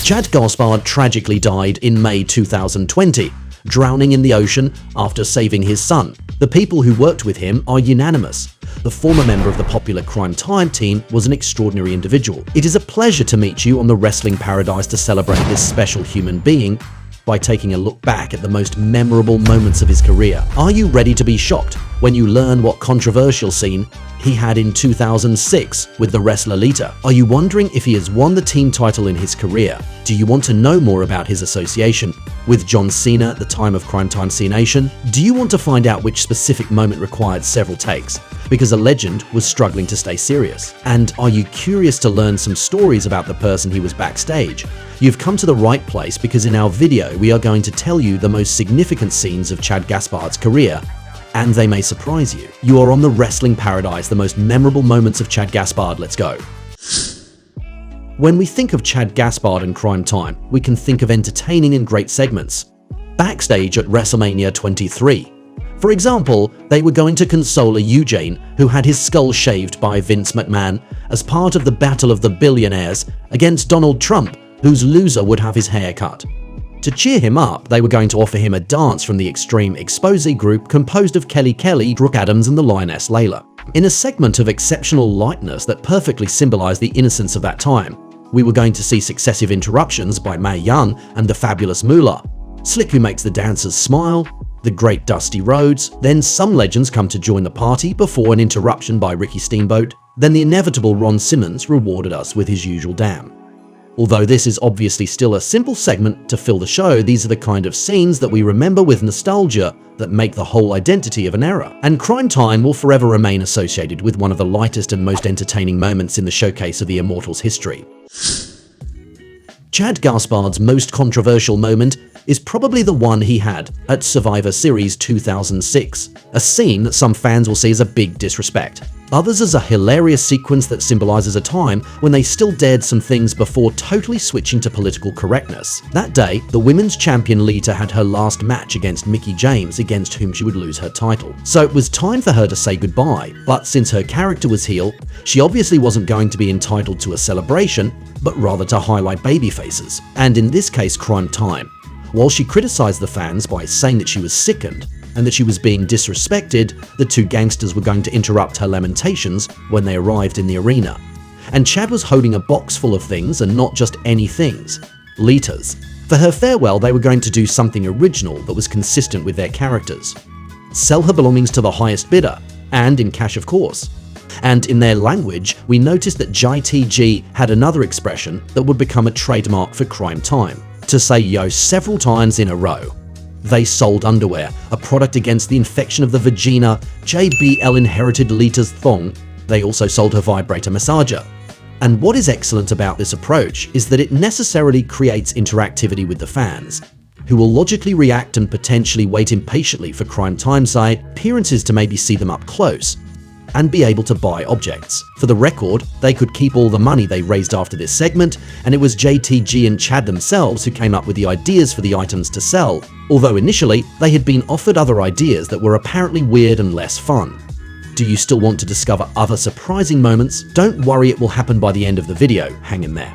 Shad Gaspard tragically died in May 2020, drowning in the ocean after saving his son. The people who worked with him are unanimous. The former member of the popular Cryme Tyme team was an extraordinary individual. It is a pleasure to meet you on the Wrestling Paradise to celebrate this special human being by taking a look back at the most memorable moments of his career. Are you ready to be shocked when you learn what controversial scene he had in 2006 with the wrestler Lita? Are you wondering if he has won the team title in his career? Do you want to know more about his association with John Cena at the time of Cryme Tyme Cenation? Do you want to find out which specific moment required several takes because a legend was struggling to stay serious? And are you curious to learn some stories about the person he was backstage? You've come to the right place, because in our video we are going to tell you the most significant scenes of Shad Gaspard's career, and they may surprise you. You are on the Wrestling Paradise, the most memorable moments of Shad Gaspard. Let's go. When we think of Shad Gaspard and Cryme Tyme, we can think of entertaining and great segments. Backstage at WrestleMania 23. For example, they were going to console a Eugene who had his skull shaved by Vince McMahon as part of the Battle of the Billionaires against Donald Trump, whose loser would have his hair cut. To cheer him up, they were going to offer him a dance from the Extreme Expose group composed of Kelly Kelly, Brooke Adams and the Lioness Layla. In a segment of exceptional lightness that perfectly symbolized the innocence of that time, we were going to see successive interruptions by Mae Young and the Fabulous Moolah, Slick who makes the dancers smile, the Great Dusty Rhodes, then some legends come to join the party before an interruption by Ricky Steamboat, then the inevitable Ron Simmons rewarded us with his usual damn. Although this is obviously still a simple segment to fill the show, these are the kind of scenes that we remember with nostalgia that make the whole identity of an era. And Cryme Tyme will forever remain associated with one of the lightest and most entertaining moments in the showcase of the Immortals' history. Shad Gaspard's most controversial moment is probably the one he had at Survivor Series 2006, a scene that some fans will see as a big disrespect. Others as a hilarious sequence that symbolizes a time when they still dared some things before totally switching to political correctness. That day, the women's champion Lita had her last match against Mickie James, against whom she would lose her title. So it was time for her to say goodbye, but since her character was heel, she obviously wasn't going to be entitled to a celebration, but rather to highlight baby faces, and in this case Cryme Tyme. While she criticized the fans by saying that she was sickened and that she was being disrespected, the two gangsters were going to interrupt her lamentations when they arrived in the arena. And Shad was holding a box full of things, and not just any things, Lita's. For her farewell, they were going to do something original that was consistent with their characters. Sell her belongings to the highest bidder, and in cash of course. And in their language, we noticed that JTG had another expression that would become a trademark for Cryme Tyme, to say yo several times in a row. They sold underwear, a product against the infection of the vagina. JBL inherited Lita's thong. They also sold her vibrator massager. And what is excellent about this approach is that it necessarily creates interactivity with the fans, who will logically react and potentially wait impatiently for Cryme Tyme's appearances to maybe see them up close and be able to buy objects. For the record, they could keep all the money they raised after this segment, and it was JTG and Shad themselves who came up with the ideas for the items to sell, although initially they had been offered other ideas that were apparently weird and less fun. Do you still want to discover other surprising moments? Don't worry, it will happen by the end of the video, hang in there.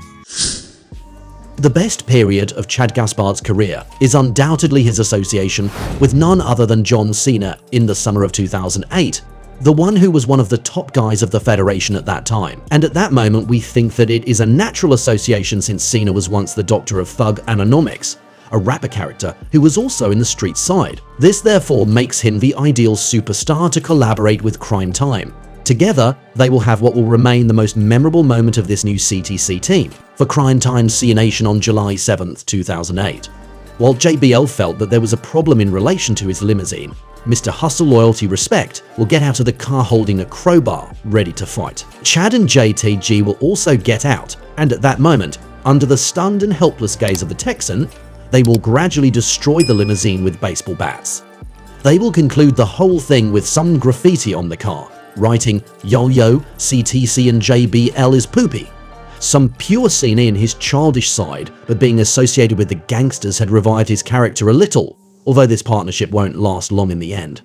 The best period of Shad Gaspard's career is undoubtedly his association with none other than John Cena in the summer of 2008, the one who was one of the top guys of the Federation at that time. And at that moment we think that it is a natural association, since Cena was once the Doctor of Thug Anomics, a rapper character who was also in the street side. This therefore makes him the ideal superstar to collaborate with Cryme Tyme. Together, they will have what will remain the most memorable moment of this new CTC team, for Cryme Tyme Cenation on July 7th, 2008. While JBL felt that there was a problem in relation to his limousine, Mr. Hustle Loyalty Respect will get out of the car holding a crowbar, ready to fight. Shad and JTG will also get out, and at that moment, under the stunned and helpless gaze of the Texan, they will gradually destroy the limousine with baseball bats. They will conclude the whole thing with some graffiti on the car, writing "Yo Yo, CTC and JBL is poopy." Some pure Cena in his childish side, but being associated with the gangsters had revived his character a little, although this partnership won't last long in the end.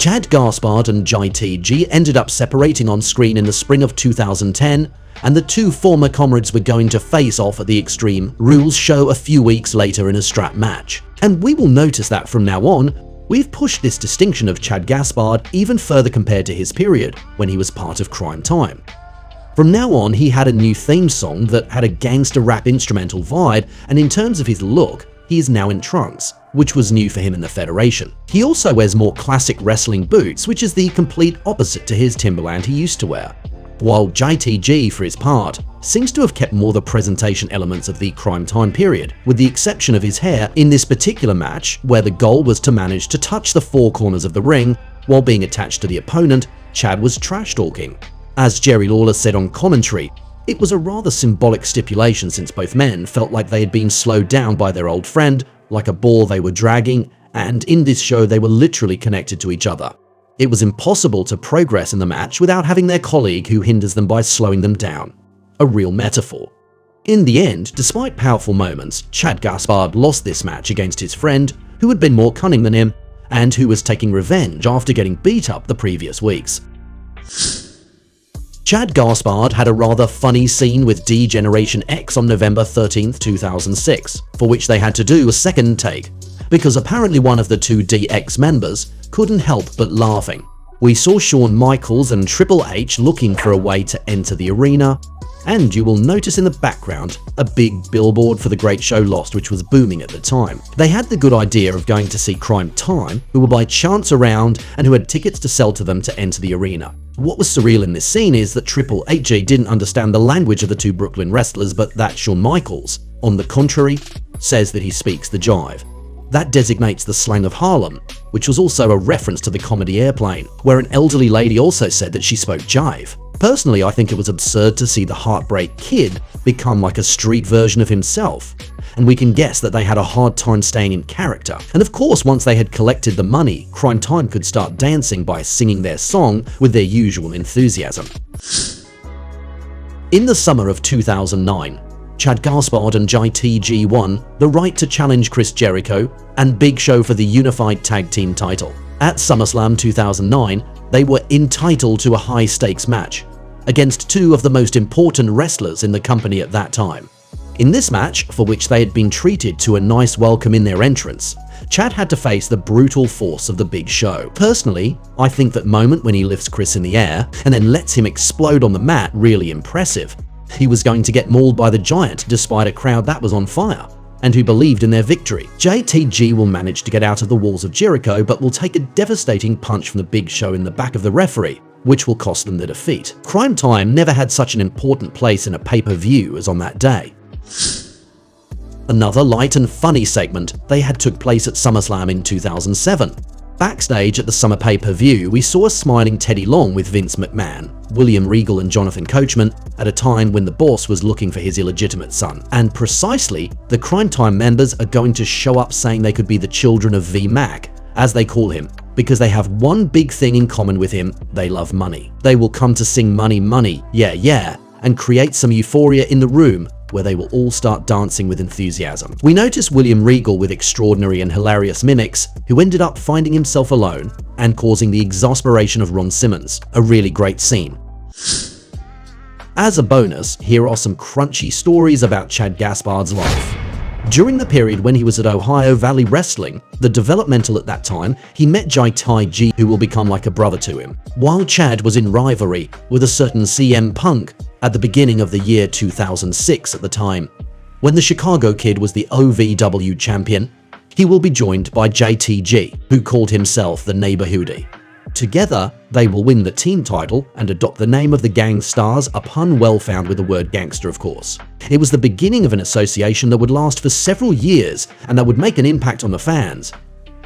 Shad Gaspard and JTG ended up separating on screen in the spring of 2010, and the two former comrades were going to face off at the Extreme Rules show a few weeks later in a strap match. And we will notice that from now on, we've pushed this distinction of Shad Gaspard even further compared to his period when he was part of Cryme Tyme. From now on, he had a new theme song that had a gangster rap instrumental vibe, and in terms of his look, he is now in trunks, which was new for him in the Federation. He also wears more classic wrestling boots, which is the complete opposite to his Timberland he used to wear. While JTG, for his part, seems to have kept more the presentation elements of the Cryme Tyme period, with the exception of his hair in this particular match, where the goal was to manage to touch the four corners of the ring while being attached to the opponent. Shad was trash talking. As Jerry Lawler said on commentary, it was a rather symbolic stipulation since both men felt like they had been slowed down by their old friend, like a ball they were dragging, and in this show they were literally connected to each other. It was impossible to progress in the match without having their colleague who hinders them by slowing them down. A real metaphor. In the end, despite powerful moments, Shad Gaspard lost this match against his friend, who had been more cunning than him, and who was taking revenge after getting beat up the previous weeks. Shad Gaspard had a rather funny scene with D-Generation X on November 13, 2006, for which they had to do a second take, because apparently one of the two DX members couldn't help but laughing. We saw Shawn Michaels and Triple H looking for a way to enter the arena, and you will notice in the background a big billboard for the Great Show Lost, which was booming at the time. They had the good idea of going to see Cryme Tyme, who were by chance around and who had tickets to sell to them to enter the arena. What was surreal in this scene is that Triple H didn't understand the language of the two Brooklyn wrestlers, but that Shawn Michaels, on the contrary, says that he speaks the jive. That designates the slang of Harlem, which was also a reference to the comedy Airplane, where an elderly lady also said that she spoke jive. Personally, I think it was absurd to see the Heartbreak Kid become like a street version of himself, and we can guess that they had a hard time staying in character. And of course, once they had collected the money, Cryme Tyme could start dancing by singing their song with their usual enthusiasm. In the summer of 2009, Shad Gaspard and JTG won the right to challenge Chris Jericho and Big Show for the unified tag team title. At SummerSlam 2009, they were entitled to a high-stakes match against two of the most important wrestlers in the company at that time. In this match, for which they had been treated to a nice welcome in their entrance, Shad had to face the brutal force of the Big Show. Personally, I think that moment when he lifts Chris in the air and then lets him explode on the mat really impressive. He was going to get mauled by the Giant despite a crowd that was on fire and who believed in their victory. JTG will manage to get out of the walls of Jericho, but will take a devastating punch from the Big Show in the back of the referee, which will cost them the defeat. Cryme Tyme never had such an important place in a pay-per-view as on that day. Another light and funny segment they had took place at SummerSlam in 2007. Backstage at the summer pay-per-view, we saw a smiling Teddy Long with Vince McMahon, William Regal and Jonathan Coachman at a time when the boss was looking for his illegitimate son. And precisely, the Cryme Tyme members are going to show up saying they could be the children of V-Mac, as they call him, because they have one big thing in common with him: they love money. They will come to sing Money Money, Yeah Yeah, and create some euphoria in the room where they will all start dancing with enthusiasm. We notice William Regal with extraordinary and hilarious mimics, who ended up finding himself alone and causing the exasperation of Ron Simmons, a really great scene. As a bonus, here are some crunchy stories about Shad Gaspard's life. During the period when he was at Ohio Valley Wrestling, the developmental at that time, he met JTG, who will become like a brother to him. While Shad was in rivalry with a certain CM Punk at the beginning of the year 2006 at the time, when the Chicago Kid was the OVW champion, he will be joined by JTG, who called himself the Neighborhoodie. Together, they will win the team title and adopt the name of the Gang Stars, a pun well found with the word gangster, of course. It was the beginning of an association that would last for several years and that would make an impact on the fans.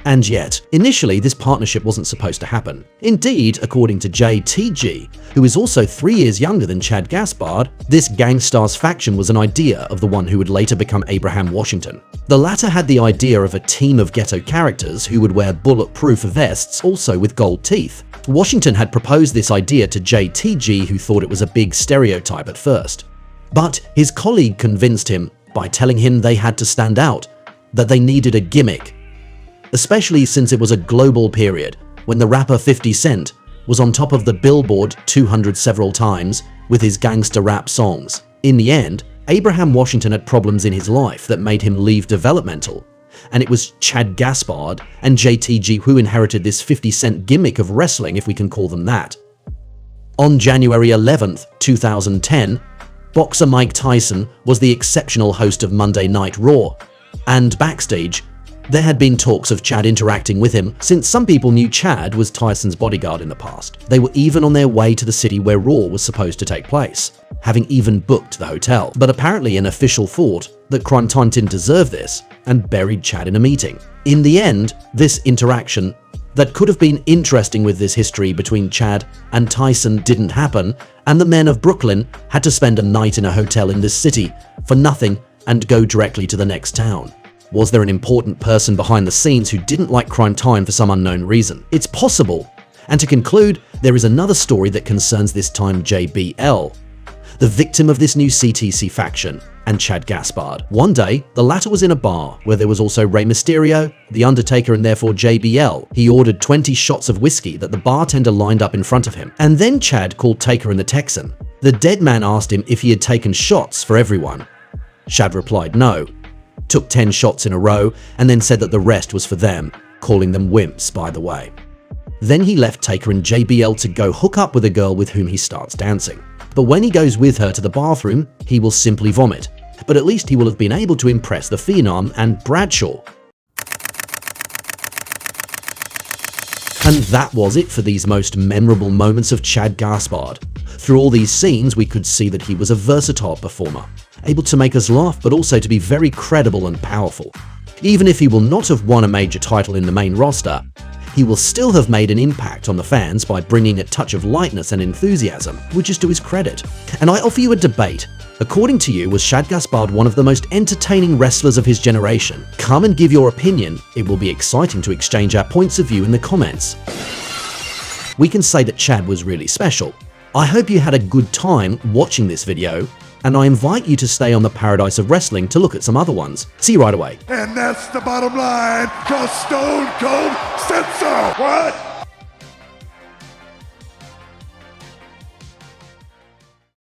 And yet, initially this partnership wasn't supposed to happen. Indeed, according to JTG, who is also 3 years younger than Shad Gaspard, this Gang Stars faction was an idea of the one who would later become Abraham Washington. The latter had the idea of a team of ghetto characters who would wear bulletproof vests, also with gold teeth. Washington had proposed this idea to JTG, who thought it was a big stereotype at first. But his colleague convinced him by telling him they had to stand out, that they needed a gimmick, especially since it was a global period when the rapper 50 Cent was on top of the Billboard 200 several times with his gangster rap songs. In the end, Abraham Washington had problems in his life that made him leave developmental, and it was Shad Gaspard and JTG who inherited this 50 Cent gimmick of wrestling, if we can call them that. On January 11th, 2010, boxer Mike Tyson was the exceptional host of Monday Night Raw, and backstage, there had been talks of Chad interacting with him since some people knew Chad was Tyson's bodyguard in the past. They were even on their way to the city where Raw was supposed to take place, having even booked the hotel. But apparently an official thought that Cryme Tyme didn't deserve this and buried Chad in a meeting. In the end, this interaction that could have been interesting with this history between Chad and Tyson didn't happen, and the men of Brooklyn had to spend a night in a hotel in this city for nothing and go directly to the next town. Was there an important person behind the scenes who didn't like Cryme Tyme for some unknown reason? It's possible. And to conclude, there is another story that concerns this time JBL, the victim of this new CTC faction, and Shad Gaspard. One day, the latter was in a bar where there was also Rey Mysterio, The Undertaker, and therefore JBL. He ordered 20 shots of whiskey that the bartender lined up in front of him. And then Chad called Taker and the Texan. The dead man asked him if he had taken shots for everyone. Shad replied no, took 10 shots in a row, and then said that the rest was for them, calling them wimps, by the way. Then he left Taker and JBL to go hook up with a girl with whom he starts dancing. But when he goes with her to the bathroom, he will simply vomit. But at least he will have been able to impress the Phenom and Bradshaw. And that was it for these most memorable moments of Shad Gaspard. Through all these scenes, we could see that he was a versatile performer, able to make us laugh but also to be very credible and powerful. Even if he will not have won a major title in the main roster, he will still have made an impact on the fans by bringing a touch of lightness and enthusiasm, which is to his credit. And I offer you a debate. According to you, was Shad Gaspard one of the most entertaining wrestlers of his generation? Come and give your opinion. It will be exciting to exchange our points of view in the comments. We can say that Chad was really special. I hope you had a good time watching this video, and I invite you to stay on the Paradise of Wrestling to look at some other ones. See you right away. And that's the bottom line, 'cause Stone Cold said so. What?